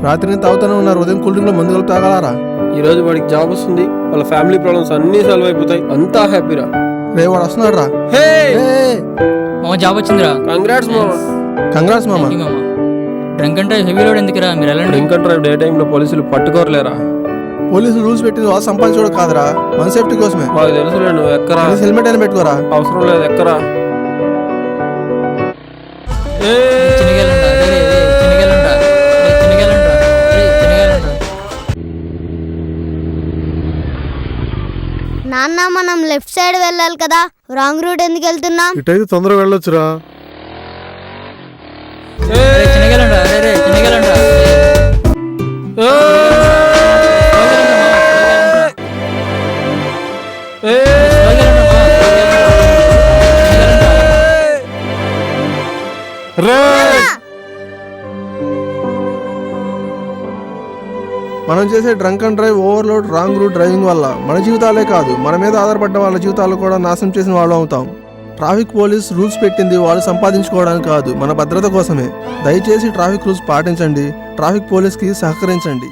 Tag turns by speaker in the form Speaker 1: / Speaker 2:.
Speaker 1: రాత్రి నేను తాగుతూనే ఉన్నారు, ఉదయం కూల్ డ్రింక్ లో మందు కలిపి తాగలారా?
Speaker 2: ఈ రోజు వాడికి జాబ్ వస్తుంది, వాళ్ళ ఫ్యామిలీ ప్రాబ్లమ్స్ అన్ని సాల్వ్ అయిపోతాయి, అంతా హ్యాపీరా.
Speaker 1: రే వాడు వస్తున్నాడు రా.
Speaker 2: హే
Speaker 3: మామ జాబ్ వచ్చిందిరా.
Speaker 2: కంగ్రాట్స్ మామ.
Speaker 1: కంగ్రాట్స్ మామ.
Speaker 3: Drunk and drive heavy load ఎందుకురా, మీరు వెళ్ళండి.
Speaker 2: డ్రింక్ అండ్ డ్రైవ్ డే టైంలో పోలీసులు పట్టుకోరలేరా?
Speaker 1: పోలీసులు రూల్స్ పెట్టింది వాళ్ళు సంపాదించుకోవడం కాదురా, మన సేఫ్టీ కోసమే.
Speaker 2: మాకు తెలుసులే, నువ్వు ఎక్కరా.
Speaker 1: హెల్మెట్ అయినా పెట్టుకోరా.
Speaker 2: అవసరం లేదు, ఎక్కరా.
Speaker 4: నాన్న మనం లెఫ్ట్ సైడ్ వెళ్ళాలి కదా, రాంగ్ రూట్ ఎందుకు వెళ్తున్నాం?
Speaker 1: ఇటైతే తొందరగా వెళ్ళొచ్చురా. మనం చేసే drunk and drive, overload, wrong route driving వల్ల మన జీవితాలే కాదు, మన మీద ఆధారపడ్డ వాళ్ళ జీవితాలు కూడా నాశనం చేసిన వాళ్ళు అవుతాం. ట్రాఫిక్ పోలీస్ రూల్స్ పెట్టింది వాళ్ళు సంపాదించుకోవడానికి కాదు, మన భద్రత కోసమే. దయచేసి ట్రాఫిక్ రూల్స్ పాటించండి, ట్రాఫిక్ పోలీస్కి సహకరించండి.